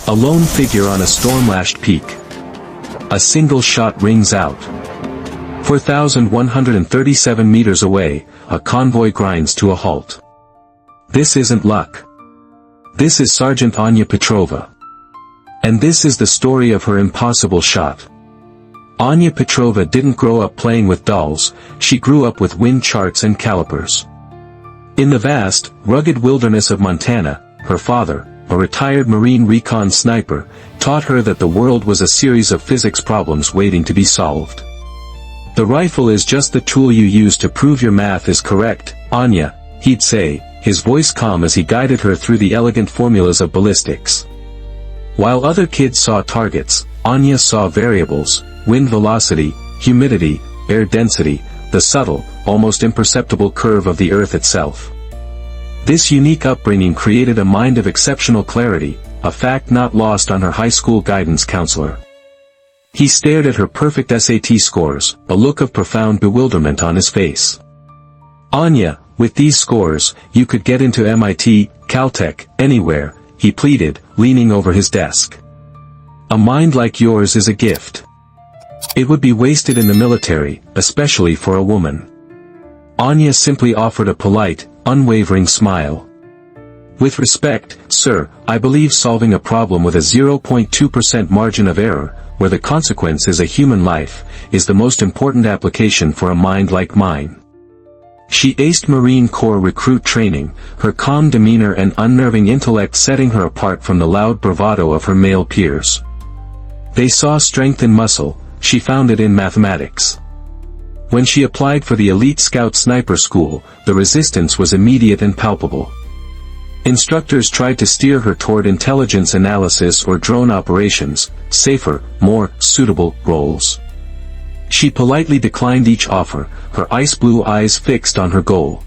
A lone figure on a storm-lashed peak. A single shot rings out. 4,137 meters away, a convoy grinds to a halt. This isn't luck. This is Sergeant Anya Petrova. And this is the story of her impossible shot. Anya Petrova didn't grow up playing with dolls, she grew up with wind charts and calipers. In the vast, rugged wilderness of Montana, her father, a retired Marine recon sniper, taught her that the world was a series of physics problems waiting to be solved. The rifle is just the tool you use to prove your math is correct, Anya, he'd say, his voice calm as he guided her through the elegant formulas of ballistics. While other kids saw targets, Anya saw variables, wind velocity, humidity, air density, the subtle, almost imperceptible curve of the Earth itself. This unique upbringing created a mind of exceptional clarity, a fact not lost on her high school guidance counselor. He stared at her perfect SAT scores, a look of profound bewilderment on his face. Anya, with these scores, you could get into MIT, Caltech, anywhere, he pleaded, leaning over his desk. A mind like yours is a gift. It would be wasted in the military, especially for a woman. Anya simply offered a polite, unwavering smile. With respect, sir, I believe solving a problem with a 0.2% margin of error, where the consequence is a human life, is the most important application for a mind like mine. She aced Marine Corps recruit training, her calm demeanor and unnerving intellect setting her apart from the loud bravado of her male peers. They saw strength in muscle, she found it in mathematics. When she applied for the elite scout sniper school, the resistance was immediate and palpable. Instructors tried to steer her toward intelligence analysis or drone operations, safer, more suitable roles. She politely declined each offer, her ice blue eyes fixed on her goal.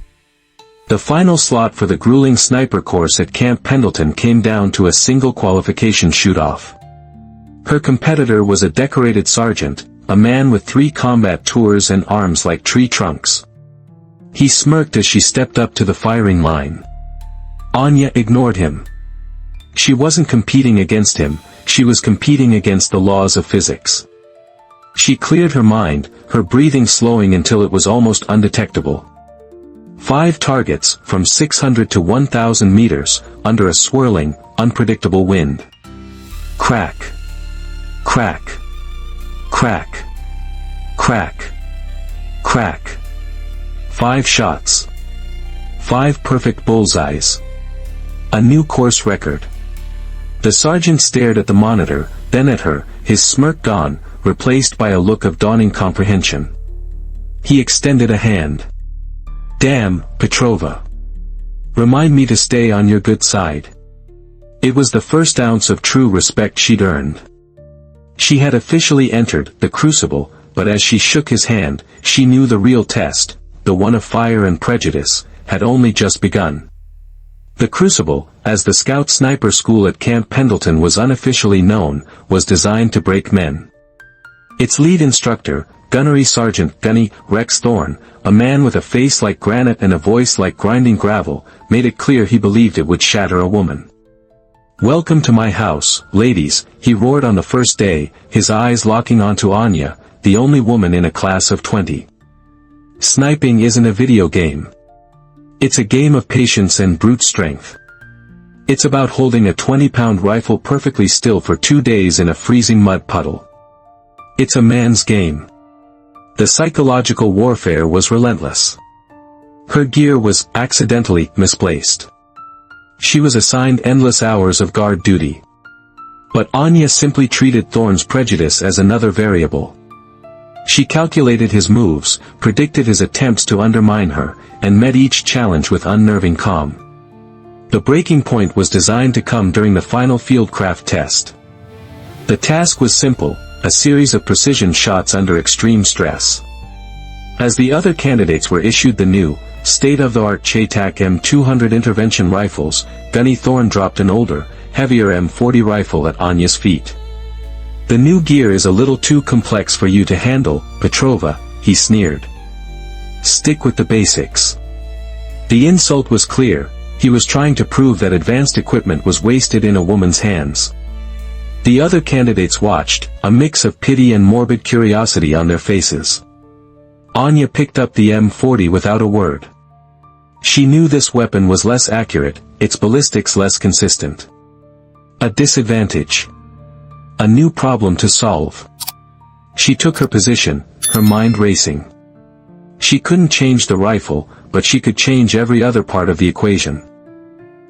The final slot for the grueling sniper course at Camp Pendleton came down to a single qualification shoot-off. Her competitor was a decorated sergeant, a man with 3 combat tours and arms like tree trunks. He smirked as she stepped up to the firing line. Anya ignored him. She wasn't competing against him, she was competing against the laws of physics. She cleared her mind, her breathing slowing until it was almost undetectable. 5 targets, from 600 to 1,000 meters, under a swirling, unpredictable wind. Crack. Crack. Crack. Crack. Crack. 5 shots. 5 perfect bullseyes. A new course record. The sergeant stared at the monitor, then at her, his smirk gone, replaced by a look of dawning comprehension. He extended a hand. Damn, Petrova. Remind me to stay on your good side. It was the first ounce of true respect she'd earned. She had officially entered the crucible, but as she shook his hand, she knew the real test, the one of fire and prejudice, had only just begun. The crucible, as the Scout Sniper School at Camp Pendleton was unofficially known, was designed to break men. Its lead instructor, Gunnery Sergeant Gunny Rex Thorne, a man with a face like granite and a voice like grinding gravel, made it clear he believed it would shatter a woman. "Welcome to my house, ladies," he roared on the first day, his eyes locking onto Anya, the only woman in a class of 20. Sniping isn't a video game. It's a game of patience and brute strength. It's about holding a 20-pound rifle perfectly still for 2 days in a freezing mud puddle. It's a man's game. The psychological warfare was relentless. Her gear was accidentally misplaced. She was assigned endless hours of guard duty. But Anya simply treated Thorne's prejudice as another variable. She calculated his moves, predicted his attempts to undermine her, and met each challenge with unnerving calm. The breaking point was designed to come during the final fieldcraft test. The task was simple, a series of precision shots under extreme stress. As the other candidates were issued the new, state-of-the-art Cheytac M200 intervention rifles, Gunny Thorne dropped an older, heavier M40 rifle at Anya's feet. "The new gear is a little too complex for you to handle, Petrova," he sneered. "Stick with the basics." The insult was clear, he was trying to prove that advanced equipment was wasted in a woman's hands. The other candidates watched, a mix of pity and morbid curiosity on their faces. Anya picked up the M40 without a word. She knew this weapon was less accurate, its ballistics less consistent. A disadvantage. A new problem to solve. She took her position, her mind racing. She couldn't change the rifle, but she could change every other part of the equation.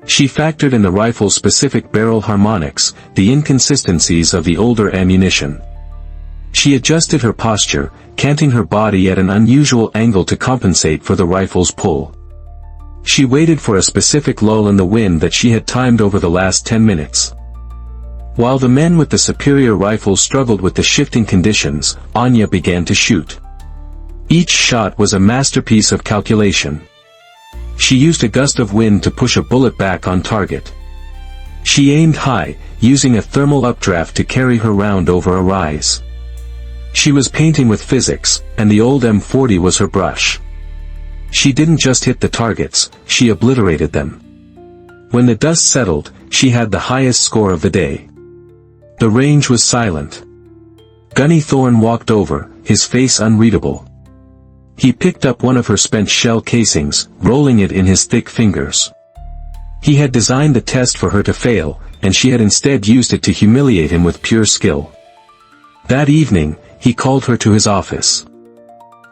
She factored in the rifle's specific barrel harmonics, the inconsistencies of the older ammunition. She adjusted her posture, canting her body at an unusual angle to compensate for the rifle's pull. She waited for a specific lull in the wind that she had timed over the last 10 minutes. While the men with the superior rifle struggled with the shifting conditions, Anya began to shoot. Each shot was a masterpiece of calculation. She used a gust of wind to push a bullet back on target. She aimed high, using a thermal updraft to carry her round over a rise. She was painting with physics, and the old M40 was her brush. She didn't just hit the targets, she obliterated them. When the dust settled, she had the highest score of the day. The range was silent. Gunny Thorne walked over, his face unreadable. He picked up one of her spent shell casings, rolling it in his thick fingers. He had designed the test for her to fail, and she had instead used it to humiliate him with pure skill. That evening, he called her to his office.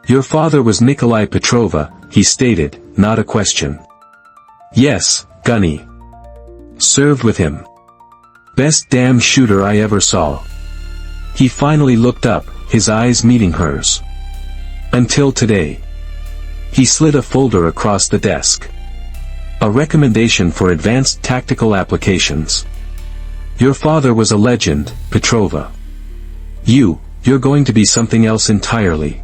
"Your father was Nikolai Petrova," he stated, not a question. "Yes, Gunny. Served with him. Best damn shooter I ever saw." He finally looked up, his eyes meeting hers. "Until today." He slid a folder across the desk. "A recommendation for advanced tactical applications. Your father was a legend, Petrova. You're going to be something else entirely."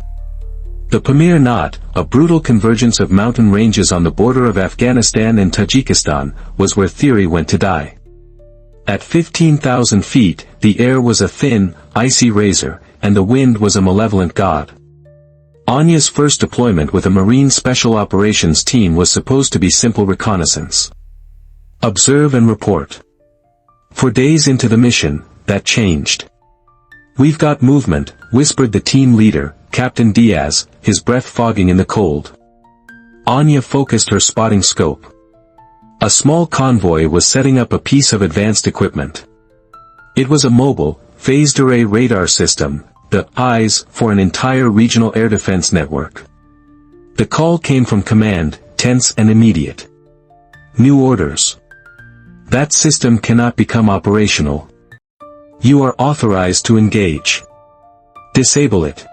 The Pamir Knot, a brutal convergence of mountain ranges on the border of Afghanistan and Tajikistan, was where theory went to die. At 15,000 feet, the air was a thin, icy razor, and the wind was a malevolent god. Anya's first deployment with a Marine Special Operations team was supposed to be simple reconnaissance. Observe and report. For days into the mission, that changed. "We've got movement," whispered the team leader, Captain Diaz, his breath fogging in the cold. Anya focused her spotting scope. A small convoy was setting up a piece of advanced equipment. It was a mobile, phased array radar system, the eyes for an entire regional air defense network. The call came from command, tense and immediate. "New orders. That system cannot become operational. You are authorized to engage. Disable it."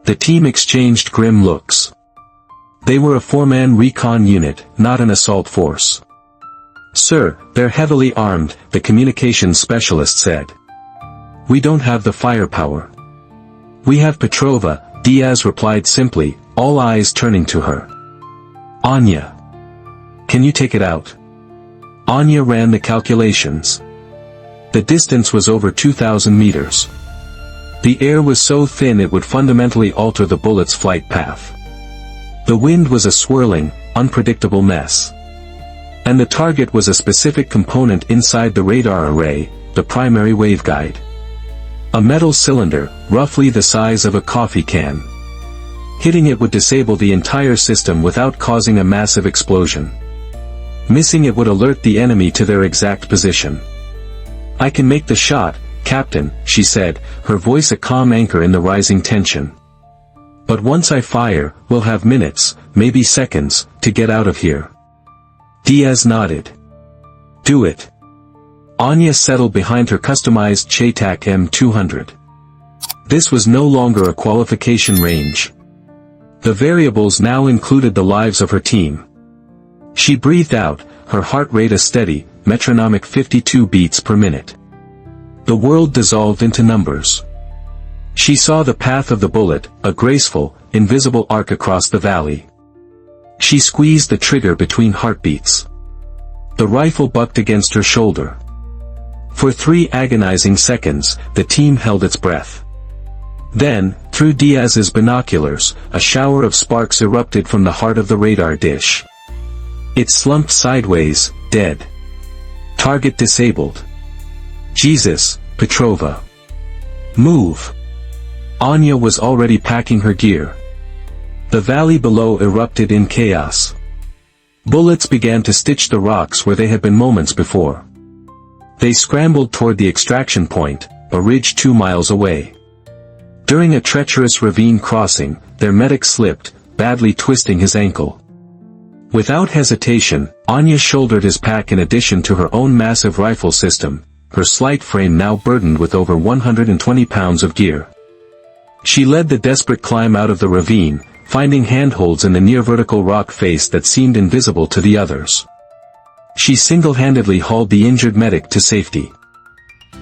The team exchanged grim looks. They were a 4-man recon unit, not an assault force. "Sir, they're heavily armed," the communications specialist said. "We don't have the firepower." "We have Petrova," Diaz replied simply, all eyes turning to her. "Anya. Can you take it out?" Anya ran the calculations. The distance was over 2,000 meters. The air was so thin it would fundamentally alter the bullet's flight path. The wind was a swirling, unpredictable mess. And the target was a specific component inside the radar array, the primary waveguide. A metal cylinder, roughly the size of a coffee can. Hitting it would disable the entire system without causing a massive explosion. Missing it would alert the enemy to their exact position. "I can make the shot, Captain," she said, her voice a calm anchor in the rising tension. "But once I fire, we'll have minutes, maybe seconds, to get out of here." Diaz nodded. "Do it." Anya settled behind her customized Cheytac M200. This was no longer a qualification range. The variables now included the lives of her team. She breathed out, her heart rate a steady, metronomic 52 beats per minute. The world dissolved into numbers. She saw the path of the bullet, a graceful, invisible arc across the valley. She squeezed the trigger between heartbeats. The rifle bucked against her shoulder. For 3 agonizing seconds, the team held its breath. Then, through Diaz's binoculars, a shower of sparks erupted from the heart of the radar dish. It slumped sideways, dead. Target disabled. "Jesus," Petrova. Move. Anya was already packing her gear. The valley below erupted in chaos. Bullets began to stitch the rocks where they had been moments before. They scrambled toward the extraction point, a ridge 2 miles away. During a treacherous ravine crossing, their medic slipped, badly twisting his ankle. Without hesitation, Anya shouldered his pack in addition to her own massive rifle system, her slight frame now burdened with over 120 pounds of gear. She led the desperate climb out of the ravine, finding handholds in the near-vertical rock face that seemed invisible to the others. She single-handedly hauled the injured medic to safety.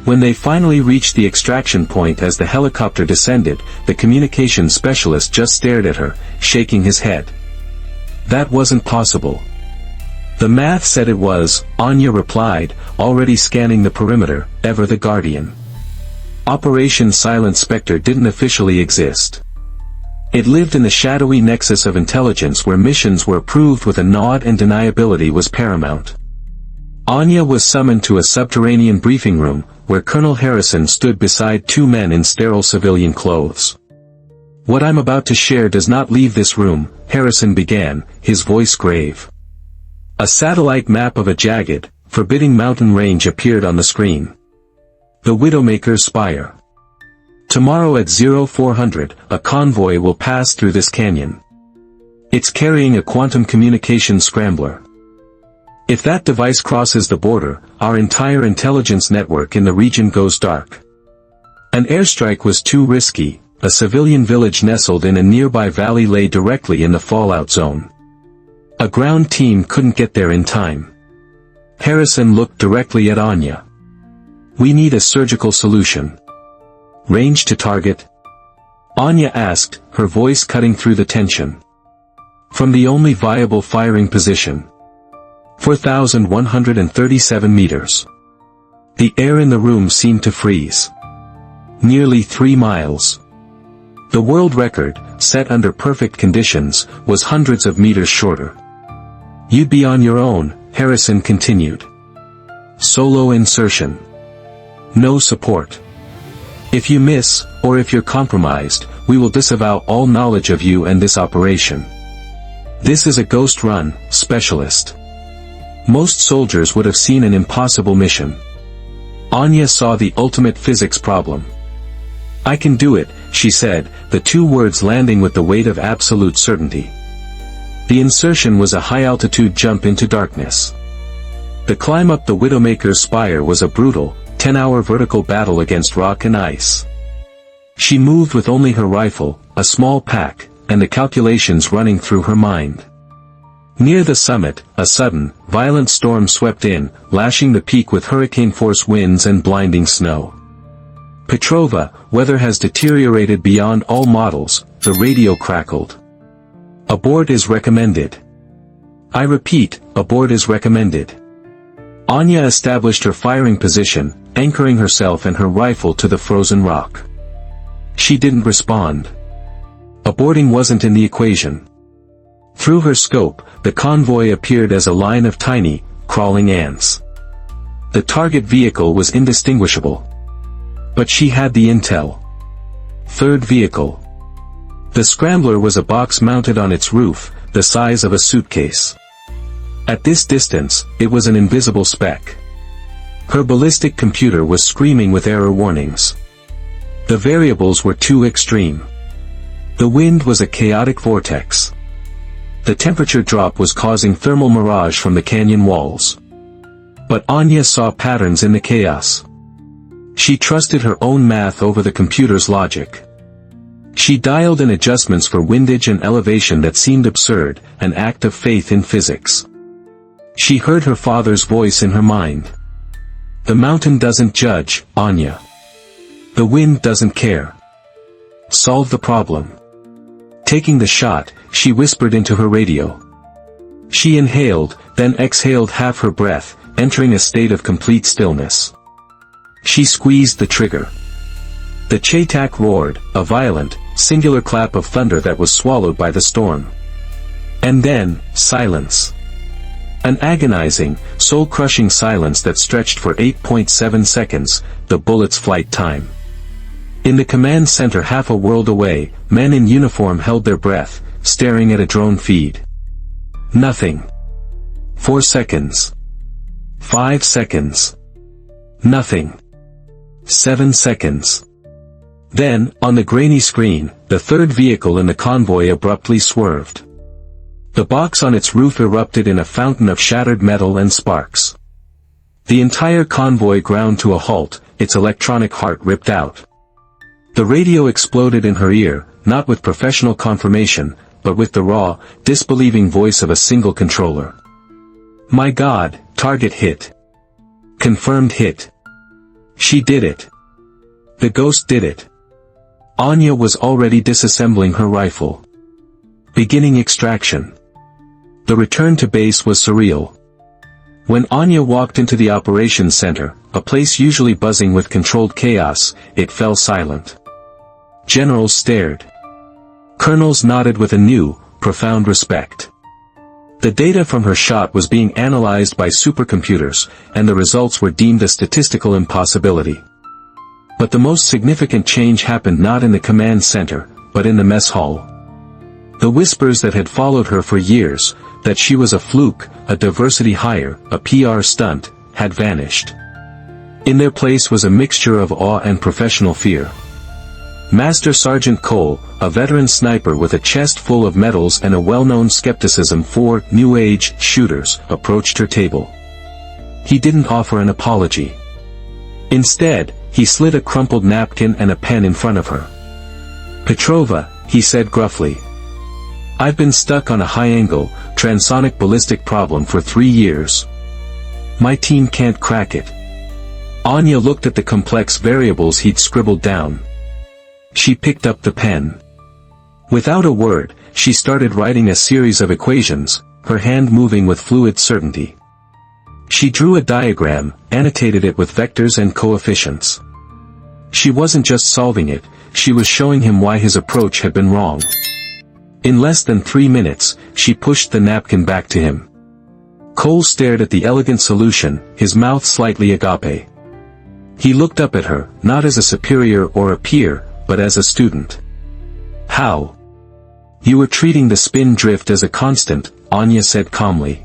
When they finally reached the extraction point as the helicopter descended, the communications specialist just stared at her, shaking his head. That wasn't possible. The math said it was, Anya replied, already scanning the perimeter, ever the guardian. Operation Silent Spectre didn't officially exist. It lived in the shadowy nexus of intelligence where missions were approved with a nod and deniability was paramount. Anya was summoned to a subterranean briefing room, where Colonel Harrison stood beside 2 men in sterile civilian clothes. "What I'm about to share does not leave this room," Harrison began, his voice grave. A satellite map of a jagged, forbidding mountain range appeared on the screen. The Widowmaker's Spire. Tomorrow at 0400, a convoy will pass through this canyon. It's carrying a quantum communication scrambler. If that device crosses the border, our entire intelligence network in the region goes dark. An airstrike was too risky. A civilian village nestled in a nearby valley lay directly in the fallout zone. A ground team couldn't get there in time. Harrison looked directly at Anya. "We need a surgical solution." "Range to target?" Anya asked, her voice cutting through the tension. "From the only viable firing position. 4,137 meters." The air in the room seemed to freeze. Nearly 3 miles. The world record, set under perfect conditions, was hundreds of meters shorter. "You'd be on your own," Harrison continued. "Solo insertion. No support. If you miss, or if you're compromised, we will disavow all knowledge of you and this operation. This is a ghost run, specialist." Most soldiers would have seen an impossible mission. Anya saw the ultimate physics problem. "I can do it," she said, the 2 words landing with the weight of absolute certainty. The insertion was a high-altitude jump into darkness. The climb up the Widowmaker's Spire was a brutal, 10-hour vertical battle against rock and ice. She moved with only her rifle, a small pack, and the calculations running through her mind. Near the summit, a sudden, violent storm swept in, lashing the peak with hurricane-force winds and blinding snow. "Petrova, weather has deteriorated beyond all models," the radio crackled. "Abort is recommended." "I repeat, abort is recommended." Anya established her firing position, anchoring herself and her rifle to the frozen rock. She didn't respond. Aborting wasn't in the equation. Through her scope, the convoy appeared as a line of tiny, crawling ants. The target vehicle was indistinguishable. But she had the intel. Third vehicle. The scrambler was a box mounted on its roof, the size of a suitcase. At this distance, it was an invisible speck. Her ballistic computer was screaming with error warnings. The variables were too extreme. The wind was a chaotic vortex. The temperature drop was causing thermal mirage from the canyon walls. But Anya saw patterns in the chaos. She trusted her own math over the computer's logic. She dialed in adjustments for windage and elevation that seemed absurd, an act of faith in physics. She heard her father's voice in her mind. "The mountain doesn't judge, Anya. The wind doesn't care. Solve the problem." Taking the shot, she whispered into her radio. She inhaled, then exhaled half her breath, entering a state of complete stillness. She squeezed the trigger. The Cheytac roared, a violent, singular clap of thunder that was swallowed by the storm. And then, silence. An agonizing, soul-crushing silence that stretched for 8.7 seconds, the bullet's flight time. In the command center half a world away, men in uniform held their breath, staring at a drone feed. Nothing. 4 seconds. 5 seconds. Nothing. 7 seconds. Then, on the grainy screen, the third vehicle in the convoy abruptly swerved. The box on its roof erupted in a fountain of shattered metal and sparks. The entire convoy ground to a halt, its electronic heart ripped out. The radio exploded in her ear, not with professional confirmation, but with the raw, disbelieving voice of a single controller. My God, target hit. Confirmed hit. She did it. The ghost did it. Anya was already disassembling her rifle. Beginning extraction. The return to base was surreal. When Anya walked into the operations center, a place usually buzzing with controlled chaos, it fell silent. Generals stared. Colonels nodded with a new, profound respect. The data from her shot was being analyzed by supercomputers, and the results were deemed a statistical impossibility. But the most significant change happened not in the command center, but in the mess hall. The whispers that had followed her for years, that she was a fluke, a diversity hire, a PR stunt, had vanished. In their place was a mixture of awe and professional fear. Master Sergeant Cole, a veteran sniper with a chest full of medals and a well-known skepticism for New Age shooters, approached her table. He didn't offer an apology. Instead, he slid a crumpled napkin and a pen in front of her. Petrova, he said gruffly. I've been stuck on a high-angle, transonic ballistic problem for 3 years. My team can't crack it. Anya looked at the complex variables he'd scribbled down. She picked up the pen. Without a word, she started writing a series of equations, her hand moving with fluid certainty. She drew a diagram, annotated it with vectors and coefficients. She wasn't just solving it, she was showing him why his approach had been wrong. In less than 3 minutes, she pushed the napkin back to him. Cole stared at the elegant solution, his mouth slightly agape. He looked up at her, not as a superior or a peer, but as a student. How? You were treating the spin drift as a constant, Anya said calmly.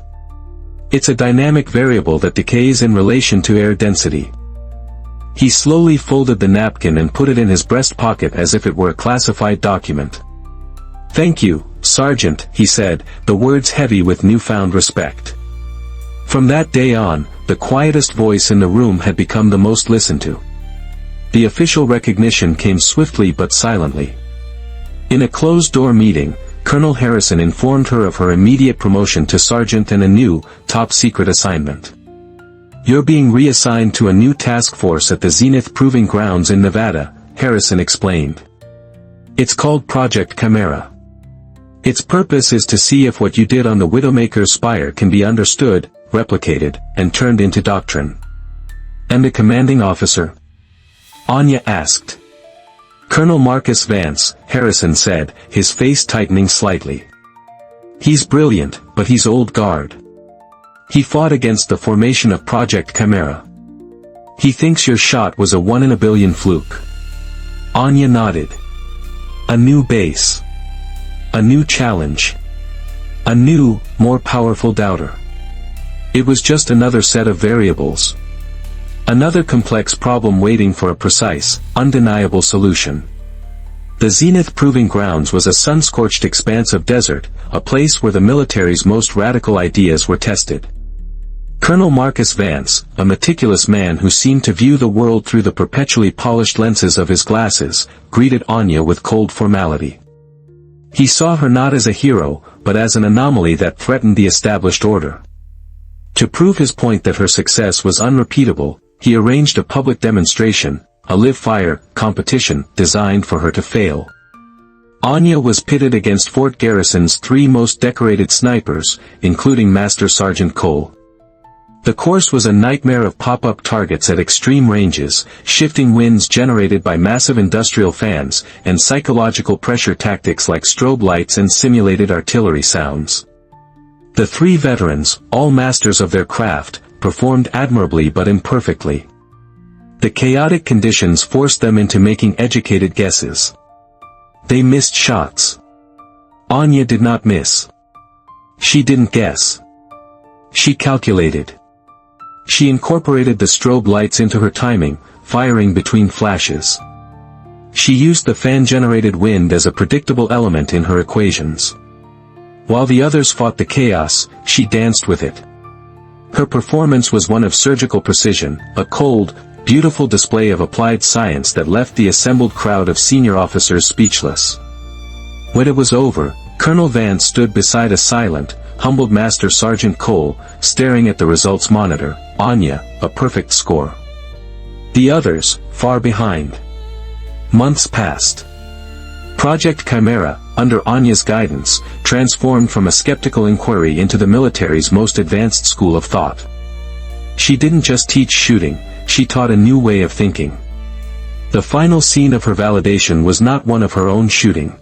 It's a dynamic variable that decays in relation to air density. He slowly folded the napkin and put it in his breast pocket as if it were a classified document. Thank you, Sergeant, he said, the words heavy with newfound respect. From that day on, the quietest voice in the room had become the most listened to. The official recognition came swiftly but silently. In a closed-door meeting, Colonel Harrison informed her of her immediate promotion to sergeant and a new, top-secret assignment. You're being reassigned to a new task force at the Zenith Proving Grounds in Nevada, Harrison explained. It's called Project Chimera. Its purpose is to see if what you did on the Widowmaker's spire can be understood, replicated, and turned into doctrine. And the commanding officer? Anya asked. Colonel Marcus Vance, Harrison said, his face tightening slightly. He's brilliant, but he's old guard. He fought against the formation of Project Chimera. He thinks your shot was a 1 in a billion fluke. Anya nodded. A new base. A new challenge. A new, more powerful doubter. It was just another set of variables. Another complex problem waiting for a precise, undeniable solution. The Zenith Proving Grounds was a sun-scorched expanse of desert, a place where the military's most radical ideas were tested. Colonel Marcus Vance, a meticulous man who seemed to view the world through the perpetually polished lenses of his glasses, greeted Anya with cold formality. He saw her not as a hero, but as an anomaly that threatened the established order. To prove his point that her success was unrepeatable, he arranged a public demonstration, a live-fire competition designed for her to fail. Anya was pitted against Fort Garrison's 3 most decorated snipers, including Master Sergeant Cole. The course was a nightmare of pop-up targets at extreme ranges, shifting winds generated by massive industrial fans, and psychological pressure tactics like strobe lights and simulated artillery sounds. The three veterans, all masters of their craft, performed admirably but imperfectly. The chaotic conditions forced them into making educated guesses. They missed shots. Anya did not miss. She didn't guess. She calculated. She incorporated the strobe lights into her timing, firing between flashes. She used the fan-generated wind as a predictable element in her equations. While the others fought the chaos, she danced with it. Her performance was one of surgical precision, a cold, beautiful display of applied science that left the assembled crowd of senior officers speechless. When it was over, Colonel Vance stood beside a silent, humbled Master Sergeant Cole, staring at the results monitor. Anya, a perfect score. The others, far behind. Months passed. Project Chimera, under Anya's guidance, transformed from a skeptical inquiry into the military's most advanced school of thought. She didn't just teach shooting, she taught a new way of thinking. The final scene of her validation was not one of her own shooting.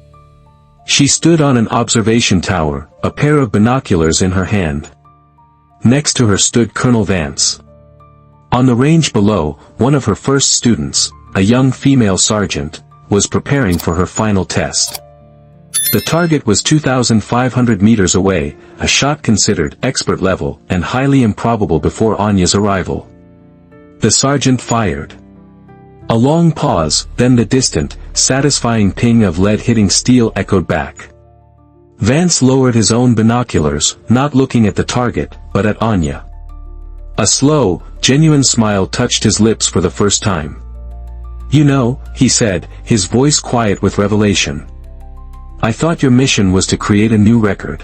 She stood on an observation tower, a pair of binoculars in her hand. Next to her stood Colonel Vance. On the range below, one of her first students, a young female sergeant, was preparing for her final test. The target was 2,500 meters away, a shot considered expert level and highly improbable before Anya's arrival. The sergeant fired. A long pause, then the distant, satisfying ping of lead hitting steel echoed back. Vance lowered his own binoculars, not looking at the target, but at Anya. A slow, genuine smile touched his lips for the first time. "You know," he said, his voice quiet with revelation. "I thought your mission was to create a new record."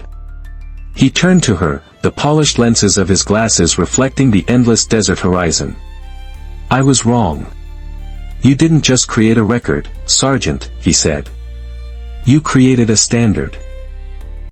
He turned to her, the polished lenses of his glasses reflecting the endless desert horizon. "I was wrong. You didn't just create a record, Sergeant," he said. "You created a standard."